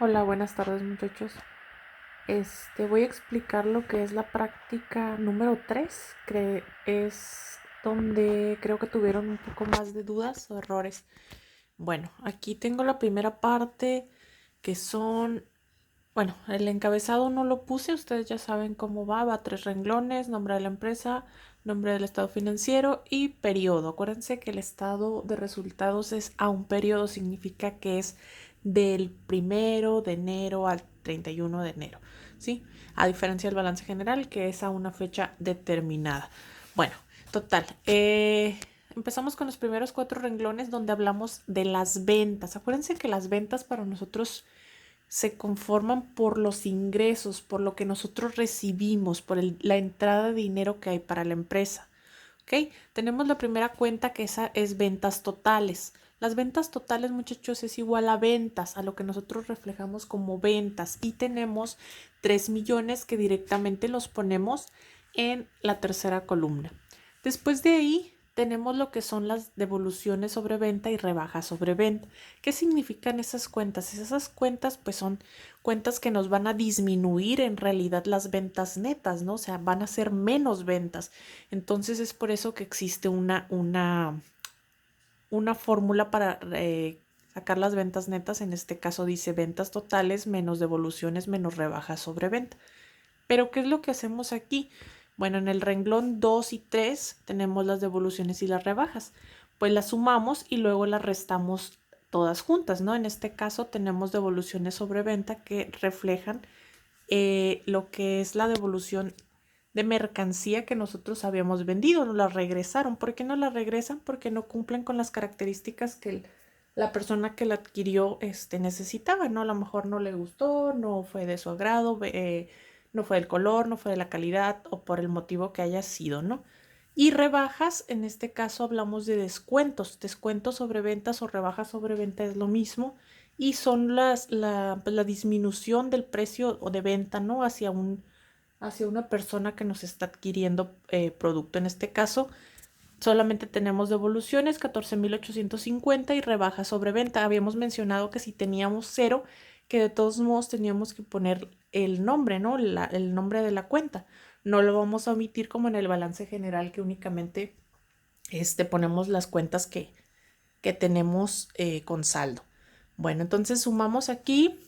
Hola, buenas tardes muchachos. Voy a explicar lo que es la práctica número 3, que es donde creo que tuvieron un poco más de dudas o errores. Bueno, aquí tengo la primera parte que son, bueno, el encabezado no lo puse, ustedes ya saben cómo va 3 renglones: nombre de la empresa, nombre del estado financiero y periodo. Acuérdense que el estado de resultados es a un periodo, significa que es del 1 de enero al 31 de enero, ¿sí? A diferencia del balance general, que es a una fecha determinada. Bueno, total. Empezamos con los primeros 4 renglones donde hablamos de las ventas. Acuérdense que las ventas para nosotros se conforman por los ingresos, por lo que nosotros recibimos, por la entrada de dinero que hay para la empresa. ¿Ok? Tenemos la primera cuenta, que esa es ventas totales. Las ventas totales, muchachos, es igual a ventas, a lo que nosotros reflejamos como ventas. Y tenemos 3 millones que directamente los ponemos en la tercera columna. Después de ahí tenemos lo que son las devoluciones sobre venta y rebajas sobre venta. ¿Qué significan esas cuentas? Esas cuentas pues son cuentas que nos van a disminuir en realidad las ventas netas, ¿no? O sea, van a ser menos ventas. Entonces es por eso que existe una fórmula para sacar las ventas netas. En este caso dice ventas totales menos devoluciones menos rebajas sobre venta. Pero ¿qué es lo que hacemos aquí? Bueno, en el renglón 2 y 3 tenemos las devoluciones y las rebajas. Pues las sumamos y luego las restamos todas juntas, ¿no? En este caso tenemos devoluciones sobre venta que reflejan lo que es la devolución de mercancía que nosotros habíamos vendido. Nos la regresaron. ¿Por qué no la regresan? Porque no cumplen con las características que la persona que la adquirió necesitaba, ¿no? A lo mejor no le gustó, no fue de su agrado, no fue del color, no fue de la calidad o por el motivo que haya sido, ¿no? Y rebajas, en este caso hablamos de descuentos. Descuentos sobre ventas o rebajas sobre venta es lo mismo y son la disminución del precio o de venta, ¿no? Hacia una persona que nos está adquiriendo producto. En este caso, solamente tenemos devoluciones 14,850 y rebajas sobre venta. Habíamos mencionado que si teníamos cero, que de todos modos teníamos que poner el nombre, ¿no? El nombre de la cuenta. No lo vamos a omitir como en el balance general, que únicamente ponemos las cuentas que tenemos con saldo. Bueno, entonces sumamos aquí,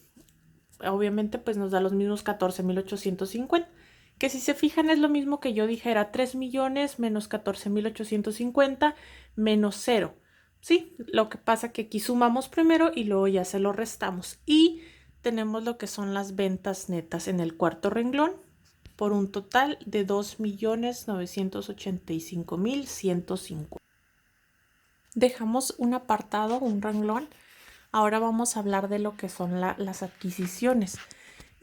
obviamente pues nos da los mismos 14,850, que si se fijan es lo mismo que yo dijera 3 millones menos 14,850 menos 0. Sí, lo que pasa que aquí sumamos primero y luego ya se lo restamos. Y tenemos lo que son las ventas netas en el cuarto renglón por un total de 2,985,150. Dejamos un apartado, un renglón. Ahora vamos a hablar de lo que son las adquisiciones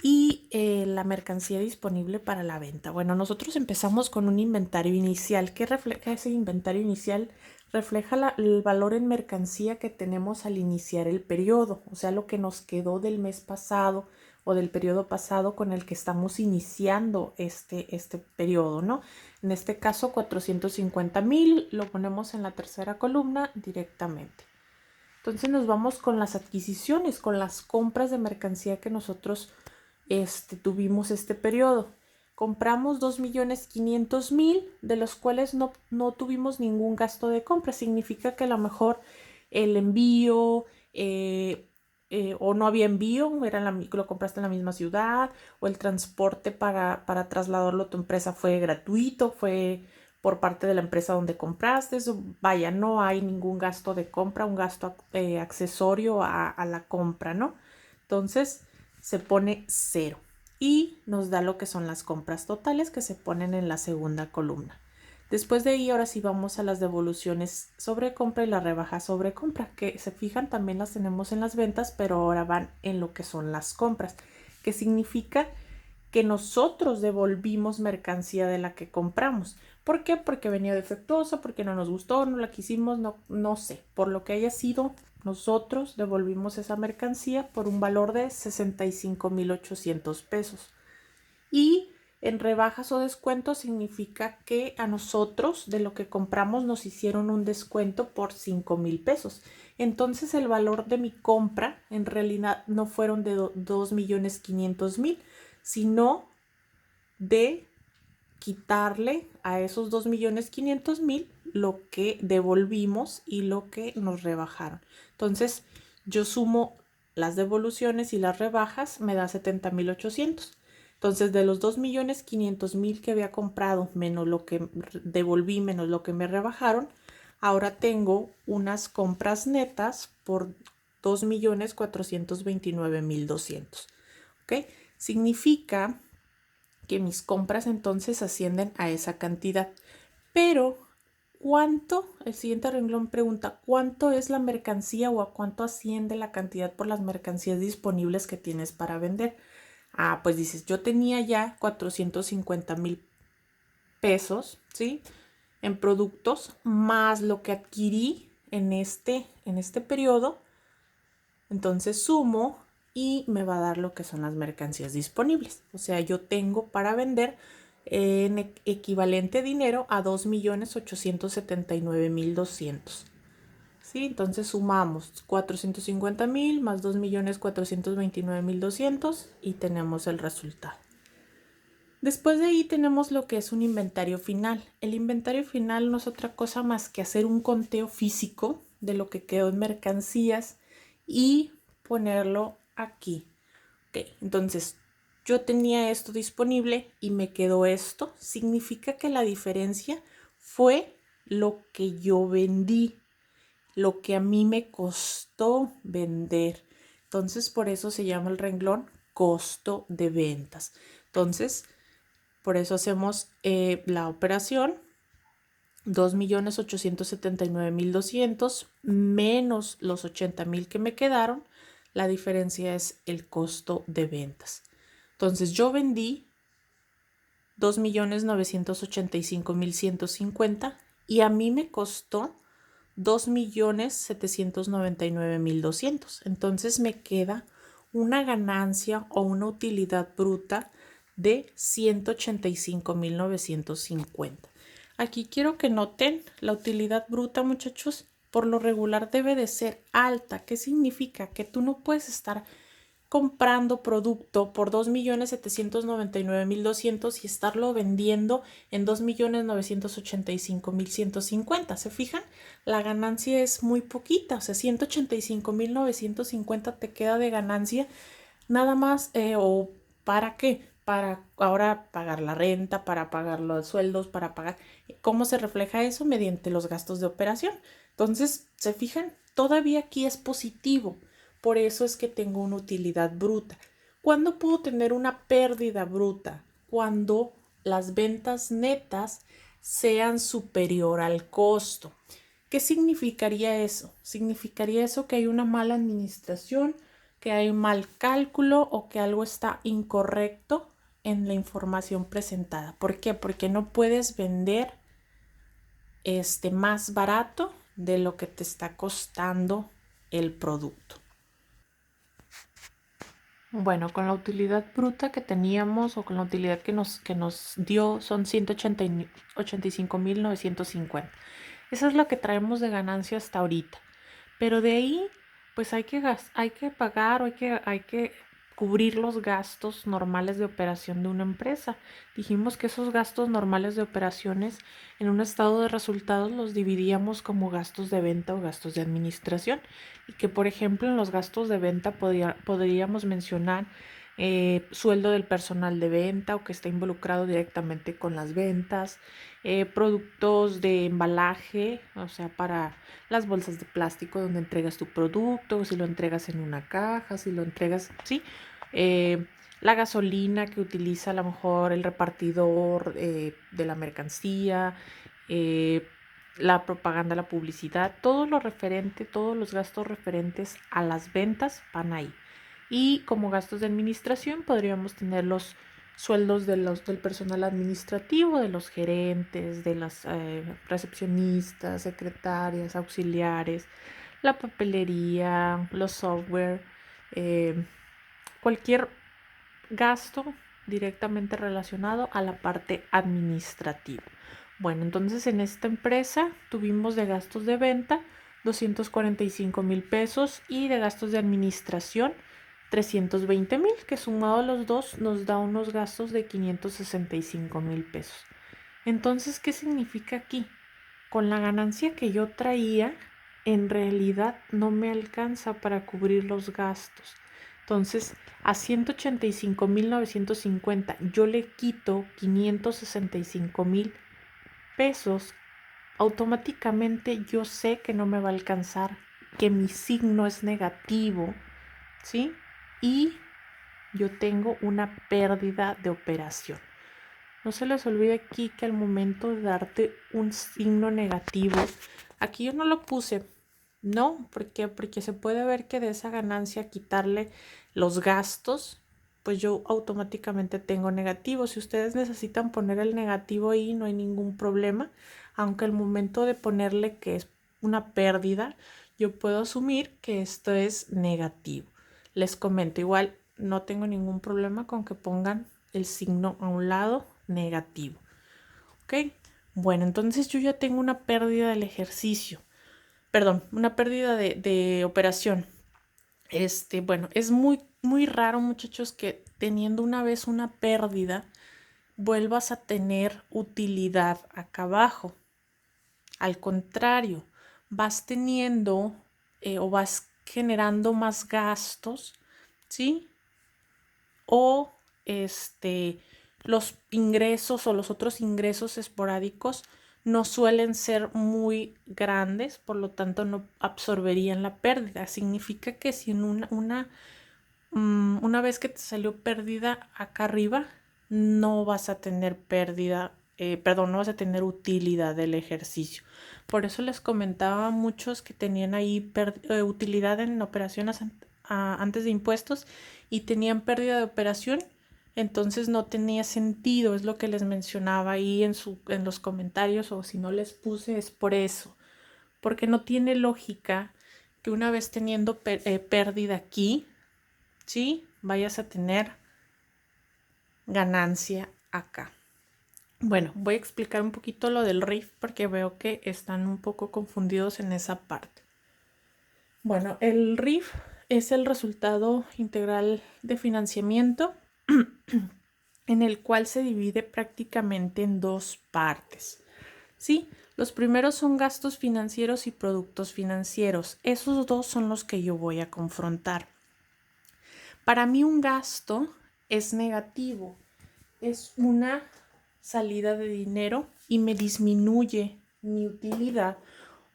y la mercancía disponible para la venta. Bueno, nosotros empezamos con un inventario inicial. ¿Qué refleja ese inventario inicial? Refleja el valor en mercancía que tenemos al iniciar el periodo, o sea, lo que nos quedó del mes pasado o del periodo pasado con el que estamos iniciando este periodo, ¿no? En este caso, 450,000, lo ponemos en la tercera columna directamente. Entonces nos vamos con las adquisiciones, con las compras de mercancía que nosotros tuvimos este periodo. Compramos 2,500,000, de los cuales no tuvimos ningún gasto de compra. Significa que a lo mejor el envío o no había envío, lo compraste en la misma ciudad, o el transporte para trasladarlo a tu empresa fue gratuito, fue por parte de la empresa donde compraste. Eso, vaya, no hay ningún gasto de compra, un gasto accesorio a la compra, ¿no? Entonces se pone 0 y nos da lo que son las compras totales, que se ponen en la segunda columna. Después de ahí, ahora sí vamos a las devoluciones sobre compra y la rebaja sobre compra, que se fijan también las tenemos en las ventas, pero ahora van en lo que son las compras, que significa que nosotros devolvimos mercancía de la que compramos. ¿Por qué? Porque venía defectuosa, porque no nos gustó, no la quisimos, no sé. Por lo que haya sido, nosotros devolvimos esa mercancía por un valor de 65,800 pesos. Y En rebajas o descuentos significa que a nosotros de lo que compramos nos hicieron un descuento por 5,000 pesos. Entonces el valor de mi compra en realidad no fueron de 2,500,000, sino de quitarle a esos 2,500,000 lo que devolvimos y lo que nos rebajaron. Entonces yo sumo las devoluciones y las rebajas, me da 70,800. Entonces, de los 2,500,000 que había comprado, menos lo que devolví, menos lo que me rebajaron, ahora tengo unas compras netas por 2,429,200. ¿Ok? Significa que mis compras entonces ascienden a esa cantidad. Pero, ¿cuánto? El siguiente renglón pregunta, ¿cuánto es la mercancía o a cuánto asciende la cantidad por las mercancías disponibles que tienes para vender? Pues dices, yo tenía ya 450,000 pesos, ¿sí? En productos, más lo que adquirí en este periodo. Entonces sumo y me va a dar lo que son las mercancías disponibles. O sea, yo tengo para vender en equivalente dinero a 2,879,200. ¿Sí? Entonces sumamos 450,000 más 2,429,200 y tenemos el resultado. Después de ahí tenemos lo que es un inventario final. El inventario final no es otra cosa más que hacer un conteo físico de lo que quedó en mercancías y ponerlo aquí. Ok, entonces yo tenía esto disponible y me quedó esto. Significa que la diferencia fue lo que yo vendí, lo que a mí me costó vender. Entonces por eso se llama el renglón costo de ventas. Entonces, por eso hacemos la operación 2,879,200 menos los 80,000 que me quedaron. La diferencia es el costo de ventas. Entonces yo vendí 2,985,150 y a mí me costó 2,799,200. Entonces me queda una ganancia o una utilidad bruta de 185,950. Aquí quiero que noten la utilidad bruta, muchachos, por lo regular debe de ser alta. ¿Qué significa? Que tú no puedes estar comprando producto por 2,799,200 y estarlo vendiendo en 2,985,150. ¿Se fijan? La ganancia es muy poquita, o sea, 185,950 te queda de ganancia nada más. ¿O para qué? Para ahora pagar la renta, para pagar los sueldos, para pagar. ¿Cómo se refleja eso? Mediante los gastos de operación. Entonces, ¿se fijan? Todavía aquí es positivo. Por eso es que tengo una utilidad bruta. ¿Cuándo puedo tener una pérdida bruta? Cuando las ventas netas sean superior al costo. ¿Qué significaría eso? Significaría eso que hay una mala administración, que hay un mal cálculo o que algo está incorrecto en la información presentada. ¿Por qué? Porque no puedes vender más barato de lo que te está costando el producto. Bueno, con la utilidad bruta que teníamos o con la utilidad que nos dio son 185,950. Esa es la que traemos de ganancia hasta ahorita. Pero de ahí, pues hay que pagar o hay que cubrir los gastos normales de operación de una empresa. Dijimos que esos gastos normales de operaciones en un estado de resultados los dividíamos como gastos de venta o gastos de administración. Y que, por ejemplo, en los gastos de venta podríamos mencionar sueldo del personal de venta o que está involucrado directamente con las ventas, productos de embalaje, o sea, para las bolsas de plástico donde entregas tu producto, si lo entregas en una caja, si lo entregas, sí, la gasolina que utiliza a lo mejor el repartidor de la mercancía, la propaganda, la publicidad, todo lo referente, todos los gastos referentes a las ventas van ahí. Y como gastos de administración podríamos tener los sueldos del personal administrativo, de los gerentes, de las recepcionistas, secretarias, auxiliares, la papelería, los software, cualquier gasto directamente relacionado a la parte administrativa. Bueno, entonces en esta empresa tuvimos de gastos de venta 245,000 pesos y de gastos de administración 320,000, que sumado a los dos nos da unos gastos de 565,000 pesos. Entonces, ¿qué significa aquí? Con la ganancia que yo traía, en realidad no me alcanza para cubrir los gastos. Entonces, a 185,950 yo le quito 565,000 pesos, automáticamente yo sé que no me va a alcanzar, que mi signo es negativo, ¿sí? Y yo tengo una pérdida de operación. No se les olvide aquí que al momento de darte un signo negativo, aquí yo no lo puse, no, porque se puede ver que de esa ganancia quitarle los gastos, pues yo automáticamente tengo negativo. Si ustedes necesitan poner el negativo ahí, no hay ningún problema, aunque al momento de ponerle que es una pérdida, yo puedo asumir que esto es negativo. Les comento, igual no tengo ningún problema con que pongan el signo a un lado negativo. ¿Ok? Bueno, entonces yo ya tengo una pérdida del ejercicio. Perdón, una pérdida de operación. Bueno, es muy raro, muchachos, que teniendo una vez una pérdida, vuelvas a tener utilidad acá abajo. Al contrario, vas teniendo o vas generando más gastos, ¿sí? O los ingresos o los otros ingresos esporádicos no suelen ser muy grandes, por lo tanto no absorberían la pérdida. Significa que si en una vez que te salió pérdida acá arriba, no vas a tener pérdida, no vas a tener utilidad del ejercicio. Por eso les comentaba a muchos que tenían ahí utilidad en operaciones antes de impuestos y tenían pérdida de operación, entonces no tenía sentido, es lo que les mencionaba ahí en los comentarios, o si no les puse es por eso, porque no tiene lógica que una vez teniendo pérdida aquí, ¿sí? Vayas a tener ganancia acá. Bueno, voy a explicar un poquito lo del RIF porque veo que están un poco confundidos en esa parte. Bueno, el RIF es el resultado integral de financiamiento en el cual se divide prácticamente en dos partes. ¿Sí? Los primeros son gastos financieros y productos financieros. Esos dos son los que yo voy a confrontar. Para mí un gasto es negativo, es una salida de dinero y me disminuye mi utilidad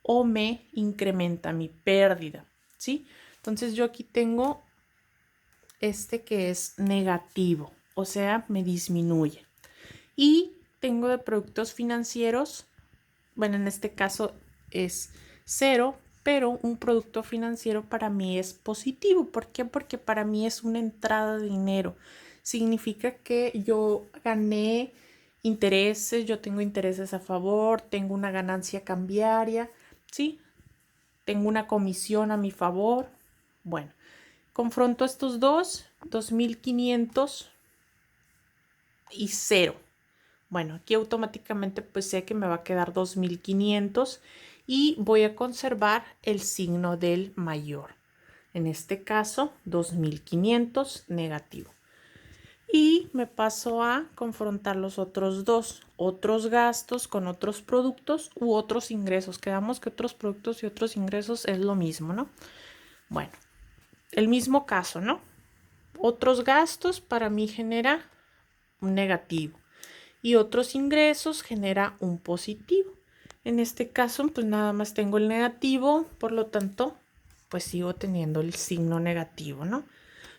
o me incrementa mi pérdida, ¿sí? Entonces yo aquí tengo que es negativo, o sea, me disminuye. Y tengo de productos financieros, bueno, en este caso es 0, pero un producto financiero para mí es positivo. ¿Por qué? Porque para mí es una entrada de dinero. Significa que yo gané intereses, yo tengo intereses a favor, tengo una ganancia cambiaria, ¿sí? Tengo una comisión a mi favor. Bueno, confronto estos dos, 2,500 y 0. Bueno, aquí automáticamente pues sé que me va a quedar 2,500 y voy a conservar el signo del mayor. En este caso, 2,500 negativo. Y me paso a confrontar los otros dos, otros gastos con otros productos u otros ingresos. Quedamos que otros productos y otros ingresos es lo mismo, ¿no? Bueno, el mismo caso, ¿no? Otros gastos para mí genera un negativo y otros ingresos genera un positivo. En este caso, pues nada más tengo el negativo, por lo tanto, pues sigo teniendo el signo negativo, ¿no?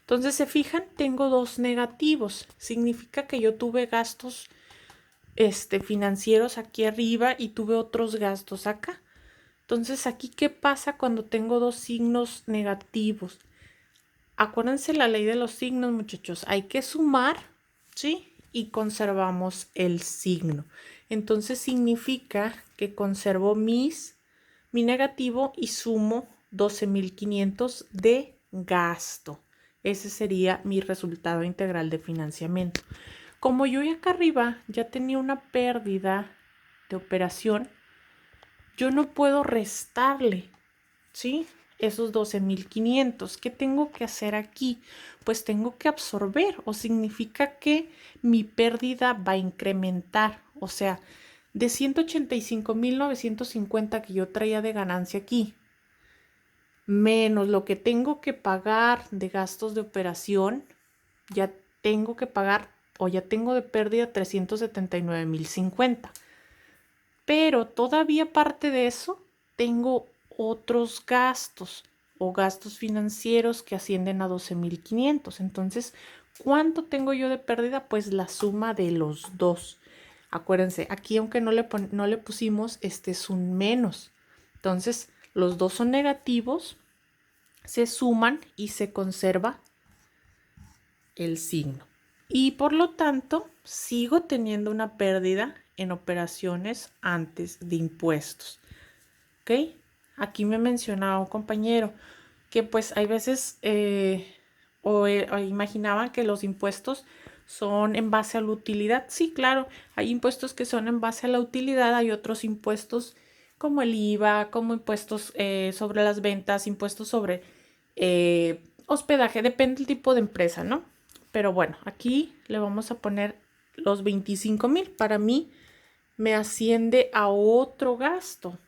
Entonces, se fijan, tengo dos negativos. Significa que yo tuve gastos financieros aquí arriba y tuve otros gastos acá. Entonces, aquí, ¿qué pasa cuando tengo dos signos negativos? Acuérdense la ley de los signos, muchachos. Hay que sumar, ¿sí? Y conservamos el signo. Entonces significa que conservo mi negativo y sumo 12,500 de gasto. Ese sería mi resultado integral de financiamiento. Como yo acá arriba ya tenía una pérdida de operación, yo no puedo restarle, ¿sí? Esos 12,500. ¿Qué tengo que hacer aquí? Pues tengo que absorber, o significa que mi pérdida va a incrementar. O sea, de 185,950 que yo traía de ganancia aquí, menos lo que tengo que pagar de gastos de operación, ya tengo que pagar o ya tengo de pérdida 379,050. Pero todavía aparte de eso, tengo otros gastos o gastos financieros que ascienden a 12,500. Entonces, ¿cuánto tengo yo de pérdida? Pues la suma de los dos. Acuérdense, aquí aunque no le pusimos, este es un menos. Entonces, los dos son negativos, se suman y se conserva el signo. Y por lo tanto, sigo teniendo una pérdida en operaciones antes de impuestos. ¿Ok? Aquí me mencionaba un compañero que pues hay veces o imaginaban que los impuestos son en base a la utilidad. Sí, claro, hay impuestos que son en base a la utilidad, hay otros impuestos como el IVA, como impuestos sobre las ventas, impuestos sobre hospedaje, depende del tipo de empresa, ¿no? Pero bueno, aquí le vamos a poner los 25,000. Para mí me asciende a otro gasto,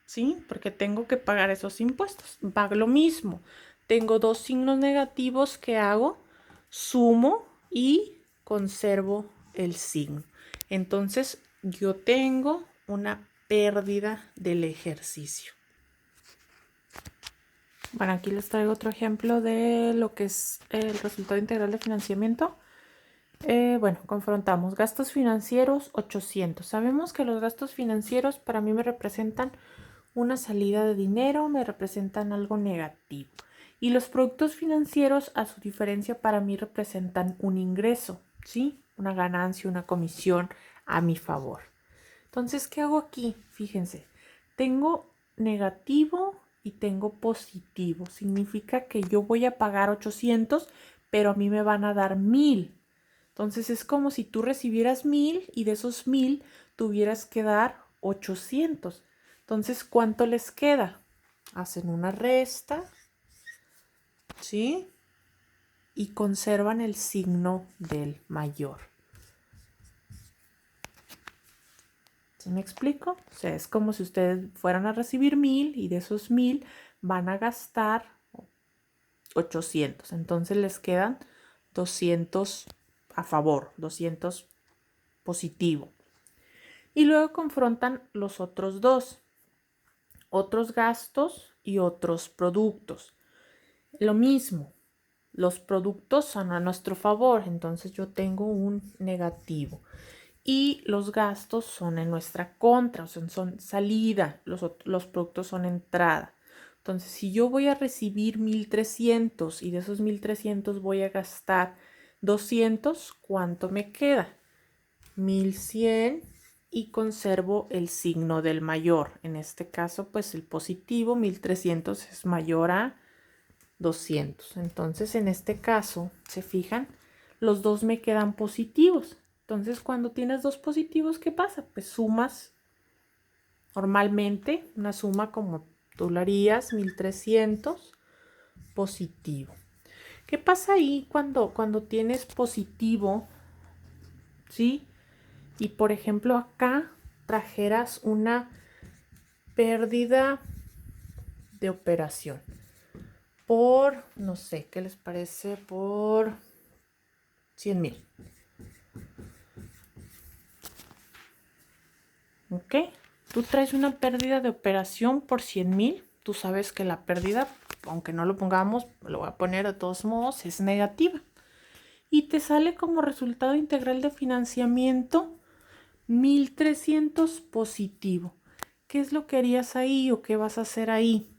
¿sí? Porque tengo que pagar esos impuestos. Va lo mismo. Tengo dos signos negativos que hago, sumo y conservo el signo. Entonces, yo tengo una pérdida del ejercicio. Bueno, aquí les traigo otro ejemplo de lo que es el resultado integral de financiamiento. Bueno, confrontamos gastos financieros 800. Sabemos que los gastos financieros para mí me representan una salida de dinero, me representan algo negativo. Y los productos financieros, a su diferencia, para mí representan un ingreso, ¿sí? Una ganancia, una comisión a mi favor. Entonces, ¿qué hago aquí? Fíjense, tengo negativo y tengo positivo. Significa que yo voy a pagar 800, pero a mí me van a dar 1,000. Entonces es como si tú recibieras 1,000 y de esos 1,000 tuvieras que dar 800. Entonces, ¿cuánto les queda? Hacen una resta, ¿sí? Y conservan el signo del mayor. ¿Sí me explico? O sea, es como si ustedes fueran a recibir 1,000 y de esos 1,000 van a gastar 800. Entonces les quedan 200 a favor, 200 positivo. Y luego confrontan los otros dos, otros gastos y otros productos. Lo mismo, los productos son a nuestro favor, entonces yo tengo un negativo. Y los gastos son en nuestra contra, o sea, son salida, los productos son entrada. Entonces, si yo voy a recibir 1,300 y de esos 1,300 voy a gastar 200, ¿cuánto me queda? 1,100 y conservo el signo del mayor. En este caso, pues el positivo, 1,300 es mayor a 200. Entonces, en este caso, ¿se fijan? Los dos me quedan positivos. Entonces, cuando tienes dos positivos, ¿qué pasa? Pues sumas normalmente una suma como tú lo harías, 1,300 positivo. ¿Qué pasa ahí cuando tienes positivo? ¿Sí? Y por ejemplo, acá trajeras una pérdida de operación por, no sé, ¿qué les parece? Por 100,000. ¿Ok? Tú traes una pérdida de operación por 100,000. Tú sabes que la pérdida, aunque no lo pongamos, lo voy a poner de todos modos, es negativa. Y te sale como resultado integral de financiamiento 1,300 positivo. ¿Qué es lo que harías ahí o qué vas a hacer ahí?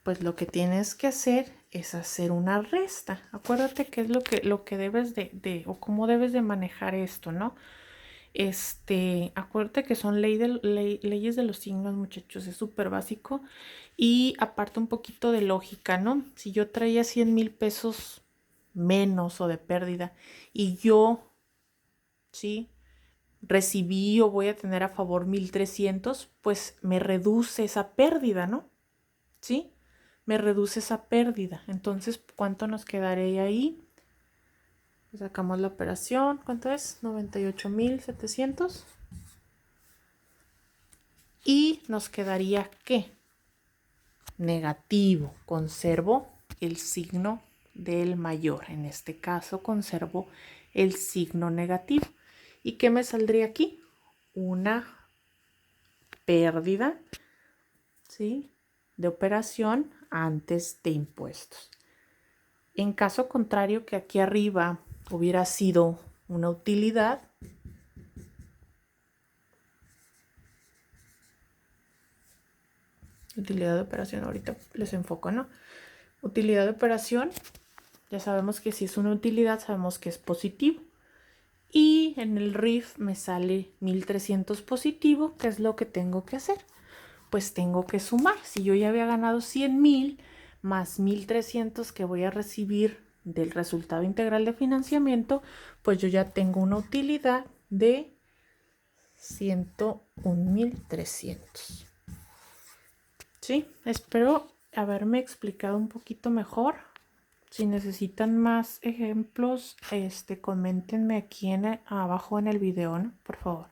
Pues lo que tienes que hacer es hacer una resta. Acuérdate qué es lo que debes o cómo debes de manejar esto, ¿no? Acuérdate que son leyes de los signos, muchachos, es súper básico. Y aparte un poquito de lógica, ¿no? Si yo traía 100,000 pesos menos o de pérdida y yo, ¿sí? Recibí o voy a tener a favor 1,300, pues me reduce esa pérdida, ¿no? ¿Sí? Me reduce esa pérdida. Entonces, ¿cuánto nos quedaría ahí? Sacamos la operación. ¿Cuánto es? 98,700. Y nos quedaría ¿qué? Negativo. Conservo el signo del mayor. En este caso, conservo el signo negativo. ¿Y qué me saldría aquí? Una pérdida, ¿sí? De operación antes de impuestos. En caso contrario, que aquí arriba hubiera sido una utilidad, utilidad de operación, ahorita les enfoco, ¿no? Utilidad de operación, ya sabemos que si es una utilidad, sabemos que es positivo. Y en el RIF me sale 1,300 positivo. ¿Qué es lo que tengo que hacer? Pues tengo que sumar. Si yo ya había ganado 100,000 más 1,300 que voy a recibir del resultado integral de financiamiento, pues yo ya tengo una utilidad de 101,300. Sí, espero haberme explicado un poquito mejor. Si necesitan más ejemplos, coméntenme aquí abajo en el video, ¿no? Por favor.